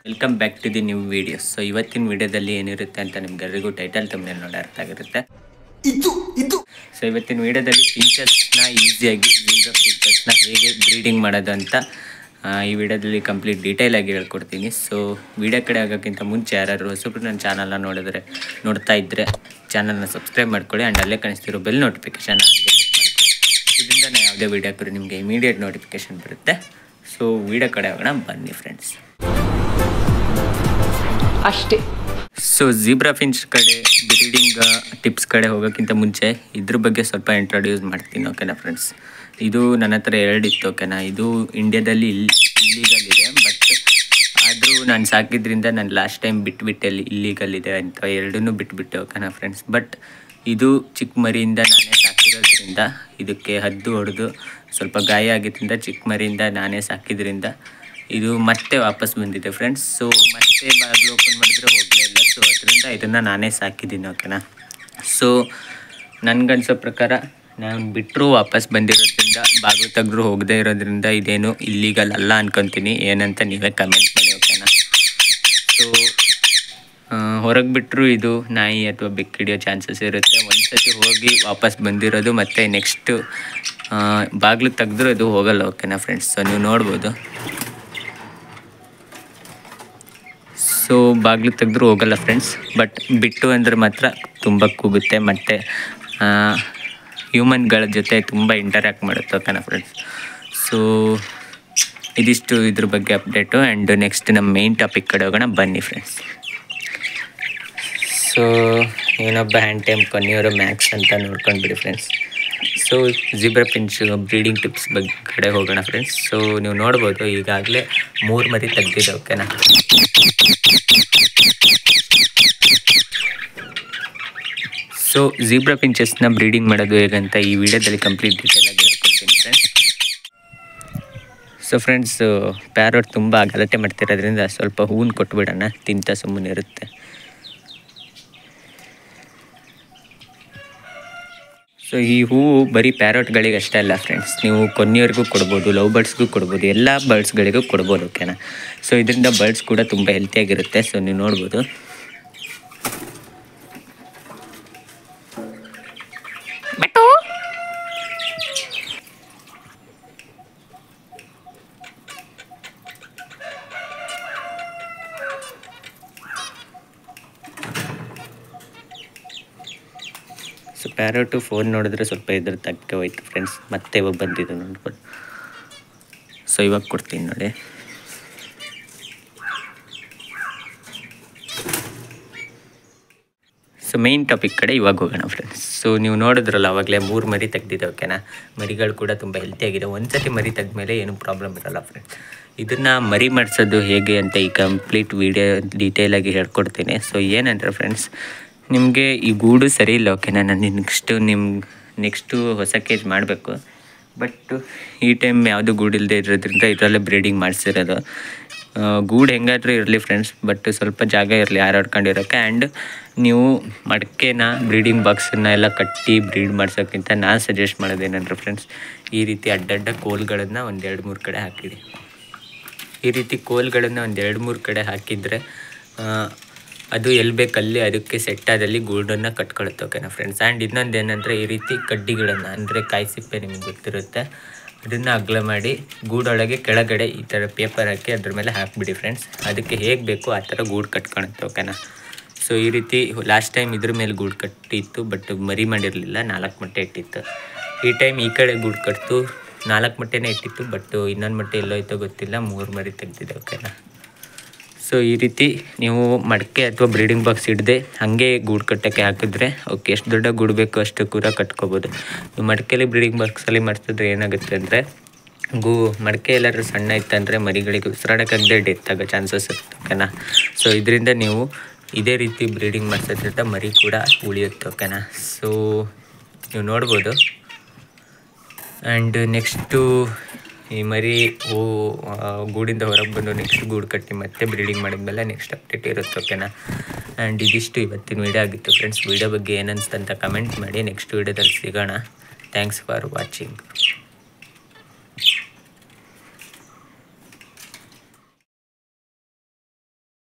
Welcome back to the new video. So ಇವತ್ತಿನ ವಿಡಿಯೋದಲ್ಲಿ ಏನಿರುತ್ತೆ ಅಂತ ನಿಮ್ಗೆಲ್ಲರಿಗೂ ಟೈಟಲ್ ತಮ್ಮನೇಲಿ ನೋಡಿ ಅರ್ಥ ಆಗಿರುತ್ತೆ. ಸೊ ಇವತ್ತಿನ ವಿಡಿಯೋದಲ್ಲಿ ಫೀಚರ್ಸ್ನ ಈಸಿಯಾಗಿ ಫೀಚರ್ಸ್ನ ಹೇಗೆ ಬ್ರೀಡಿಂಗ್ ಮಾಡೋದು ಅಂತ ಈ ವಿಡಿಯೋದಲ್ಲಿ ಕಂಪ್ಲೀಟ್ ಡೀಟೇಲ್ ಆಗಿ ಹೇಳ್ಕೊಡ್ತೀನಿ. ಸೊ ವಿಡಿಯೋ ಕಡೆ ಆಗೋಕ್ಕಿಂತ ಮುಂಚೆ ಯಾರು ಹೊಸಬ್ರು ನನ್ನ ಚಾನಲ್ನ ನೋಡ್ತಾ ಇದ್ದರೆ ಚಾನಲ್ನ ಸಬ್ಸ್ಕ್ರೈಬ್ ಮಾಡ್ಕೊಳ್ಳಿ ಆ್ಯಂಡ್ ಅಲ್ಲೇ ಕಾಣಿಸ್ತಿರೋ ಬೆಲ್ ನೋಟಿಫಿಕೇಷನ್ ಹಾಗೆ ಇದರಿಂದ ನಾನು ಯಾವುದೇ ವಿಡಿಯೋ ಹಾಕಿದ್ರೆ ನಿಮಗೆ ಇಮಿಡಿಯೇಟ್ ನೋಟಿಫಿಕೇಷನ್ ಬರುತ್ತೆ. ಸೊ ವಿಡಿಯೋ ಕಡೆ ಹೋಗೋಣ ಬನ್ನಿ ಫ್ರೆಂಡ್ಸ್. ಅಷ್ಟೇ. ಸೊ ಝೀಬ್ರಾ ಫಿಂಚ್ ಕಡೆ ಬ್ರೀಡಿಂಗ್ ಟಿಪ್ಸ್ ಕಡೆ ಹೋಗೋಕ್ಕಿಂತ ಮುಂಚೆ ಇದ್ರ ಬಗ್ಗೆ ಸ್ವಲ್ಪ ಇಂಟ್ರೊಡ್ಯೂಸ್ ಮಾಡ್ತೀನಿ. ಓಕೆನಾ ಫ್ರೆಂಡ್ಸ್, ಇದು ನನ್ನ ಹತ್ರ 2 ಇತ್ತು. ಓಕೆನಾ, ಇದು ಇಂಡಿಯಾದಲ್ಲಿ ಇಲ್ಲೀಗಲ್ ಇದೆ, ಬಟ್ ಆದರೂ ನಾನು ಸಾಕಿದ್ರಿಂದ ನಾನು ಲಾಸ್ಟ್ ಟೈಮ್ ಬಿಟ್ಬಿಟ್ಟೆ ಇಲ್ಲೀಗಲ್ ಇದೆ ಅಂತ 2 ಬಿಟ್ಬಿಟ್ಟೆ. ಓಕೆನಾ ಫ್ರೆಂಡ್ಸ್, ಬಟ್ ಇದು ಚಿಕ್ಕ ಮರಿಯಿಂದ ನಾನೇ ಸಾಕಿರೋದ್ರಿಂದ ಇದಕ್ಕೆ ಹದ್ದು ಹೊಡೆದು ಸ್ವಲ್ಪ ಗಾಯ ಆಗಿದ್ದರಿಂದ ಚಿಕ್ಕ ಮರಿಯಿಂದ ನಾನೇ ಸಾಕಿದ್ರಿಂದ ಇದು ಮತ್ತೆ ವಾಪಸ್ ಬಂದಿದೆ ಫ್ರೆಂಡ್ಸ್. ಸೊ ಮತ್ತೆ ಬಾಗಿಲು ಓಪನ್ ಮಾಡಿದ್ರೆ ಹೋಗಲೇ ಇಲ್ಲ. ಸೊ ಅದರಿಂದ ಇದನ್ನು ನಾನೇ ಸಾಕಿದ್ದೀನಿ. ಓಕೆನಾ, ಸೊ ನನಗನ್ಸೋ ಪ್ರಕಾರ ನಾನು ಬಿಟ್ಟರು ವಾಪಸ್ ಬಂದಿರೋದ್ರಿಂದ ಬಾಗಿಲು ತೆಗೆದ್ರು ಹೋಗದೇ ಇರೋದ್ರಿಂದ ಇದೇನು ಇಲ್ಲೀಗಲ್ ಅಲ್ಲ ಅನ್ಕೊತೀನಿ. ಏನಂತ ನೀವೇ ಕಮೆಂಟ್ ಮಾಡಿ. ಓಕೆನಾ, ಸೊ ಹೊರಗೆ ಬಿಟ್ಟರು ಇದು ನಾಯಿ ಅಥವಾ ಬೆಕ್ಕು ಹಿಡಿಯೋ ಚಾನ್ಸಸ್ ಇರುತ್ತೆ. ಒಂದ್ಸತಿ ಹೋಗಿ ವಾಪಸ್ ಬಂದಿರೋದು ಮತ್ತು ನೆಕ್ಸ್ಟು ಬಾಗಿಲು ತೆಗೆದ್ರು ಅದು ಹೋಗಲ್ಲ. ಓಕೆನಾ ಫ್ರೆಂಡ್ಸ್, ಸೊ ನೀವು ನೋಡ್ಬೋದು. ಸೊ ಬಾಗಿಲು ತೆಗೆದ್ರು ಹೋಗಲ್ಲ ಫ್ರೆಂಡ್ಸ್, ಬಟ್ ಬಿಟ್ಟು ಅಂದರೆ ಮಾತ್ರ ತುಂಬ ಕೂಗುತ್ತೆ ಮತ್ತು ಹ್ಯೂಮನ್ಗಳ ಜೊತೆ ತುಂಬ ಇಂಟರ್ಯಾಕ್ಟ್ ಮಾಡುತ್ತೆ. ಓಕೆನಾ ಫ್ರೆಂಡ್ಸ್, ಸೊ ಇದಿಷ್ಟು ಇದ್ರ ಬಗ್ಗೆ ಅಪ್ಡೇಟು. ಆ್ಯಂಡ್ ನೆಕ್ಸ್ಟ್ ನಮ್ಮ ಮೇಯ್ನ್ ಟಾಪಿಕ್ ಕಡೆ ಹೋಗೋಣ ಬನ್ನಿ ಫ್ರೆಂಡ್ಸ್. ಸೊ ಏನೊಬ್ಬ ಹ್ಯಾಂಡ್ ಟೈಮ್ ಕೊನೆಯವರು ಮ್ಯಾಕ್ಸ್ ಅಂತ ನೋಡ್ಕೊಂಡ್ಬಿಡಿ friends. So zebra finch breeding tips ಬಗ್ಗೆ ಕಡೆ ಹೋಗೋಣ ಫ್ರೆಂಡ್ಸ್. ಸೊ ನೀವು ನೋಡ್ಬೋದು ಈಗಾಗಲೇ 3 ಮರಿ ತೆಗೆದಿದೆ. ಓಕೆನಾ, ಸೊ ಝೀಬ್ರಾ ಫಿಂಚಸ್ನ ಬ್ರೀಡಿಂಗ್ ಮಾಡೋದು ಹೇಗಂತ ಈ ವಿಡಿಯೋದಲ್ಲಿ ಕಂಪ್ಲೀಟ್ ಡೀಟೇಲಾಗಿ ಹೇಳ್ಕೊಡ್ತೀನಿ ಫ್ರೆಂಡ್ಸ್. ಸೊ ಫ್ರೆಂಡ್ಸ್, ಪ್ಯಾರೋಟ್ ತುಂಬ ಗಲಾಟೆ ಮಾಡ್ತಿರೋದ್ರಿಂದ ಸ್ವಲ್ಪ ಹೂವನ್ನು ಕೊಟ್ಬಿಡೋಣ, ತಿಂತ ಸುಮ್ಮನೆ ಇರುತ್ತೆ. ಸೊ ಈ ಹೂವು ಬರೀ ಪ್ಯಾರೋಟ್ಗಳಿಗೆ ಅಷ್ಟೇ ಅಲ್ಲ ಫ್ರೆಂಡ್ಸ್, ನೀವು ಕೊನೆಯವರೆಗೂ ಕೊಡ್ಬೋದು, ಲವ್ ಬರ್ಡ್ಸ್ಗೂ ಕೊಡ್ಬೋದು, ಎಲ್ಲ ಬರ್ಡ್ಸ್ಗಳಿಗೂ ಕೊಡ್ಬೋದು. ಓಕೆನಾ, ಸೊ ಇದರಿಂದ ಬರ್ಡ್ಸ್ ಕೂಡ ತುಂಬ ಹೆಲ್ತಿಯಾಗಿರುತ್ತೆ. ಸೊ ನೀವು ನೋಡ್ಬೋದು. ಸೊ ಪ್ಯಾರೋಟು ಫೋನ್ ನೋಡಿದ್ರೆ ಸ್ವಲ್ಪ ಇದ್ರ ತಕ್ಕೆ ಹೋಯ್ತು ಫ್ರೆಂಡ್ಸ್, ಮತ್ತೆ ಇವಾಗ ಬಂದಿದ್ದು ನೋಡ್ಬೋದು. ಸೊ ಇವಾಗ ಕೊಡ್ತೀನಿ ನೋಡಿ. ಸೊ ಮೇಯ್ನ್ ಟಾಪಿಕ್ ಕಡೆ ಇವಾಗ ಹೋಗೋಣ ಫ್ರೆಂಡ್ಸ್. ಸೊ ನೀವು ನೋಡಿದ್ರಲ್ಲ ಆವಾಗಲೇ 3 ಮರಿ ತೆಗೆದಿದೆ. ಓಕೆನಾ, ಮರಿಗಳು ಕೂಡ ತುಂಬ ಹೆಲ್ತಿಯಾಗಿದೆ. ಒಂದ್ಸತಿ ಮರಿ ತೆಗೆದ್ಮೇಲೆ ಏನೂ ಪ್ರಾಬ್ಲಮ್ ಇರೋಲ್ಲ ಫ್ರೆಂಡ್ಸ್. ಇದನ್ನು ಮರಿ ಮಾಡಿಸೋದು ಹೇಗೆ ಅಂತ ಈ ಕಂಪ್ಲೀಟ್ ವಿಡಿಯೋ ಡೀಟೇಲಾಗಿ ಹೇಳ್ಕೊಡ್ತೀನಿ. ಸೊ ಏನಂದರೆ ಫ್ರೆಂಡ್ಸ್, ನಿಮಗೆ ಈ ಗೂಡು ಸರಿ ಇಲ್ಲ. ಓಕೆನಾ, ನಾನು ನೆಕ್ಸ್ಟು ಹೊಸ ಕೇಜ್ ಮಾಡಬೇಕು, ಬಟ್ ಈ ಟೈಮ್ ಯಾವುದು ಗೂಡಿಲ್ಲದೆ ಇರೋದ್ರಿಂದ ಇದರಲ್ಲೇ ಬ್ರೀಡಿಂಗ್ ಮಾಡಿಸಿರೋದು. ಗೂಡು ಹೆಂಗಾದರೂ ಇರಲಿ ಫ್ರೆಂಡ್ಸ್, ಬಟ್ ಸ್ವಲ್ಪ ಜಾಗ ಇರಲಿ ಹಾರಾಡ್ಕೊಂಡಿರೋಕ್ಕೆ. ಆ್ಯಂಡ್ ನೀವು ಮಡಕೆನ ಬ್ರೀಡಿಂಗ್ ಬಾಕ್ಸನ್ನ ಎಲ್ಲ ಕಟ್ಟಿ ಬ್ರೀಡ್ ಮಾಡ್ಸೋಕ್ಕಿಂತ ನಾನು ಸಜೆಸ್ಟ್ ಮಾಡೋದೇನಂದ್ರೆ ಫ್ರೆಂಡ್ಸ್, ಈ ರೀತಿ ಅಡ್ಡಡ್ಡ ಕೋಲ್ಗಳನ್ನು ಒಂದು 2-3 ಕಡೆ ಹಾಕಿಡಿ. ಈ ರೀತಿ ಕೋಲ್ಗಳನ್ನು ಒಂದು 2-3 ಕಡೆ ಹಾಕಿದರೆ ಅದು ಎಲ್ಲಿ ಬೇಕಲ್ಲಿ ಅದಕ್ಕೆ ಸೆಟ್ಟಾದಲ್ಲಿ ಗೂಡನ್ನು ಕಟ್ಕೊಳುತ್ತೆ. ಓಕೆನಾ ಫ್ರೆಂಡ್ಸ್, ಆ್ಯಂಡ್ ಇನ್ನೊಂದು ಏನಂದರೆ ಈ ರೀತಿ ಕಡ್ಡಿಗಳನ್ನು ಅಂದರೆ ಕಾಯಿ ಸಿಪ್ಪೆ ನಿಮಗೆ ಗೊತ್ತಿರುತ್ತೆ, ಅದನ್ನು ಅಗಲ ಮಾಡಿ ಗೂಡೊಳಗೆ ಕೆಳಗಡೆ ಈ ಥರ ಪೇಪರ್ ಹಾಕಿ ಅದ್ರ ಮೇಲೆ ಹಾಕಿಬಿಡಿ ಫ್ರೆಂಡ್ಸ್. ಅದಕ್ಕೆ ಹೇಗೆ ಬೇಕೋ ಆ ಥರ ಗೂಡು ಕಟ್ಕೊಳುತ್ತೆ. ಓಕೆನಾ, ಸೊ ಈ ರೀತಿ ಲಾಸ್ಟ್ ಟೈಮ್ ಇದ್ರ ಮೇಲೆ ಗೂಡು ಕಟ್ಟಿತ್ತು, ಬಟ್ ಮರಿ ಮಾಡಿರಲಿಲ್ಲ, 4 ಮೊಟ್ಟೆ ಇಟ್ಟಿತ್ತು. ಈ ಟೈಮ್ ಈ ಕಡೆ ಗೂಡು ಕಟ್ತು 4 ಮೊಟ್ಟೆನೇ ಇಟ್ಟಿತ್ತು, ಬಟ್ ಇನ್ನೊಂದು ಮೊಟ್ಟೆ ಎಲ್ಲೋಯ್ತೋ ಗೊತ್ತಿಲ್ಲ, 3 ಮರಿ ತೆಗೆದಿದೆ. ಓಕೆನಾ, ಸೊ ಈ ರೀತಿ ನೀವು ಮಡಕೆ ಅಥವಾ ಬ್ರೀಡಿಂಗ್ ಬಾಕ್ಸ್ ಹಿಡ್ದೆ ಹಾಗೆ ಗೂಡು ಕಟ್ಟೋಕ್ಕೆ ಹಾಕಿದ್ರೆ ಓಕೆ, ಎಷ್ಟು ದೊಡ್ಡ ಗೂಡು ಬೇಕೋ ಅಷ್ಟು ಕೂಡ ಕಟ್ಕೋಬೋದು. ಮಡಕೆಯಲ್ಲಿ ಬ್ರೀಡಿಂಗ್ ಬಾಕ್ಸಲ್ಲಿ ಮಾಡಿಸಿದ್ರೆ ಏನಾಗುತ್ತೆ ಅಂದರೆ ಮಡಕೆ ಎಲ್ಲರೂ ಸಣ್ಣ ಇತ್ತಂದರೆ ಮರಿಗಳಿಗೆ ಉಸಿರಾಡೋಕ್ಕಾಗದೆ ಡೆತ್ ಆಗೋ ಚಾನ್ಸಸ್ ಇರುತ್ತೆ. ಓಕೆನಾ, ಸೊ ಇದರಿಂದ ನೀವು ಇದೇ ರೀತಿ ಬ್ರೀಡಿಂಗ್ ಮಾಡಿಸೋದ್ರಿಂದ ಮರಿ ಕೂಡ ಉಳಿಯುತ್ತೆ. ಓಕೆನಾ, ಸೊ ನೀವು ನೋಡ್ಬೋದು. ಆ್ಯಂಡ್ ನೆಕ್ಸ್ಟು ಈ ಮರಿ ಗೂಡಿಂದ ಹೊರಗೆ ಬಂದು ನೆಕ್ಸ್ಟ್ ಗೂಡು ಕಟ್ಟಿ ಮತ್ತೆ ಬ್ರೀಡಿಂಗ್ ಮಾಡಿದ್ಮೇಲೆ ನೆಕ್ಸ್ಟ್ ಅಪ್ಡೇಟ್ ಇರುತ್ತೆ. ಓಕೆನಾ, ಆ್ಯಂಡ್ ಇದಿಷ್ಟು ಇವತ್ತಿನ ವೀಡಿಯೋ ಆಗಿತ್ತು ಫ್ರೆಂಡ್ಸ್. ವೀಡಿಯೋ ಬಗ್ಗೆ ಏನನ್ನಿಸ್ತು ಅಂತ ಕಮೆಂಟ್ ಮಾಡಿ. ನೆಕ್ಸ್ಟ್ ವೀಡಿಯೋದಲ್ಲಿ ಸಿಗೋಣ. Thanks for watching.